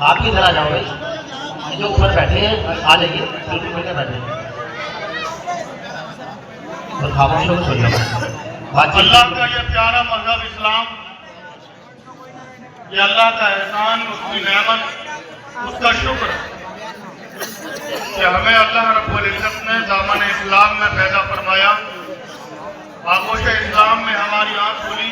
آپ کی طرح جاؤ بھائی، جو اوپر بیٹھے ہیں آ جائیے، بالکل بیٹھے بیٹھے اور خاموشوں کو سن لو۔ اللہ کا یہ پیارا مذہب اسلام، یہ اللہ کا احسان، اس کی نعمت، اس کا شکر کہ ہمیں اللہ رب العزت نے دامن اسلام میں پیدا فرمایا، آغوش اسلام میں ہماری آنکھ کھلی۔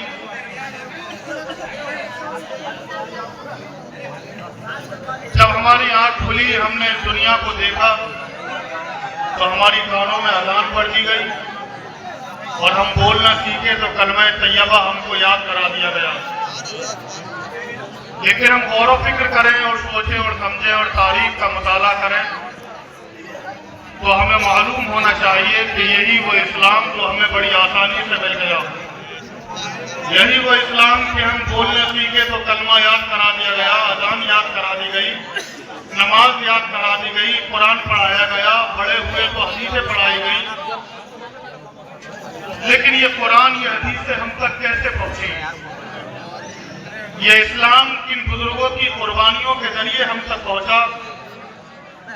جب ہماری آنکھ کھلی، ہم نے دنیا کو دیکھا تو ہماری کانوں میں اذان پڑھ دی گئی اور ہم بولنا سیکھے تو کلمہ طیبہ ہم کو یاد کرا دیا گیا۔ لیکن ہم غور و فکر کریں اور سوچیں اور سمجھیں اور تاریخ کا مطالعہ کریں تو ہمیں معلوم ہونا چاہیے کہ یہی وہ اسلام جو ہمیں بڑی آسانی سے مل گیا، یہی وہ اسلام کہ ہم بولنے سیکھے تو کلمہ یاد کرا دیا گیا، اذان یاد کرا دی گئی، نماز یاد کرا دی گئی، قرآن پڑھایا گیا، بڑے ہوئے تو حدیثیں پڑھائی گئی۔ لیکن یہ قرآن، یہ حدیثیں ہم تک کیسے پہنچی؟ یہ اسلام کن بزرگوں کی قربانیوں کے ذریعے ہم تک پہنچا؟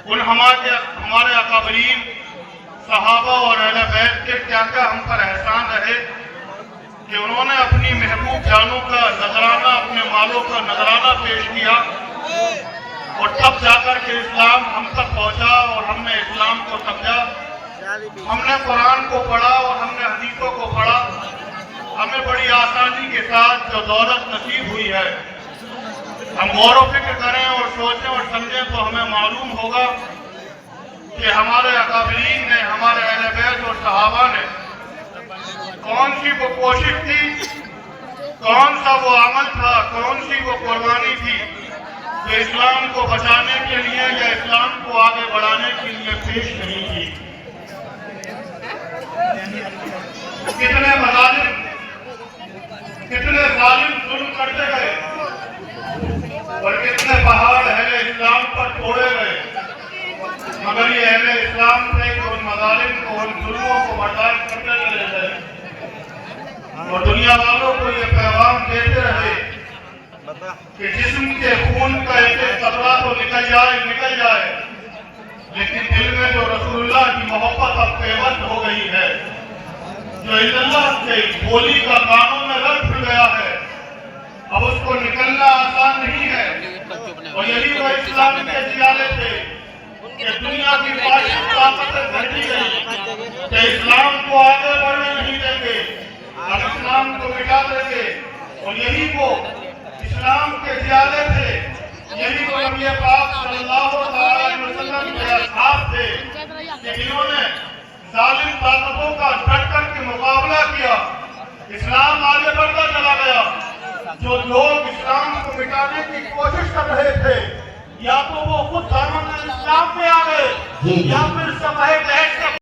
ان ہمارے اکابرین صحابہ اور اہل بیت کے کیا کیا ہم پر احسان رہے کہ انہوں نے اپنی محبوب جانوں کا نذرانہ، اپنے مالوں کا نذرانہ پیش کیا اور تب جا کر کے اسلام ہم تک پہنچا اور ہم نے اسلام کو سمجھا۔ ہم نے قرآن کو پڑھا اور ہم نے حدیثوں کو پڑھا، ہمیں بڑی آسانی کے ساتھ جو دولت نصیب ہوئی ہے، ہم غور و فکر کریں اور سوچیں اور سمجھیں تو ہمیں معلوم ہوگا کہ ہمارے اکابرین نے، ہمارے اہل بیت اور صحابہ نے کون سی وہ کوشش تھی، کون سا وہ عمل تھا، کون سی وہ قربانی تھی جو اسلام کو بچانے کے لیے یا اسلام کو آگے بڑھانے کے لیے پیش نہیں کی۔ کتنے مظالم، کتنے ظالم ظلم کرتے گئے اور کتنے پہاڑ اہل اسلام پر توڑے گئے، مگر یہ اہل اسلام تھے کہ ان مظالم کو، ان ظلموں کو برداشت کرتے چلے گئے اور دنیا والوں کو یہ پیغام دیتے رہے کہ جسم کے خون کا ایک ایک قطرہ تو نکل جائے، لیکن دل میں جو رسول اللہ کی محبت اب پیوند ہو گئی ہے، جو اللہ کے بولی کا کانوں میں رکھ گیا ہے، اب اس کو نکلنا آسان نہیں ہے۔ اور یہی وہ اسلام کے سیالے تھے کہ دنیا کی فاسد طاقتیں بھڑکی گئی کہ اسلام کو آگے بڑھنے نہیں دیں گے، ہم اسلام کو مٹا دیں گے۔ اور یہی وہ اسلام کے سیالے تھے، یہی وہ نبی پاک صلی اللہ علیہ وسلم کے اصحاب تھے کہ جنہوں نے ظالم طاقتوں کا ڈٹ کر کے مقابلہ کیا، اسلام آگے بڑھتا چلا گیا۔ جو لوگ اسلام کو مٹانے کی کوشش کر رہے تھے، یا تو وہ خود دامن اسلام میں آ گئے یا پھر سفید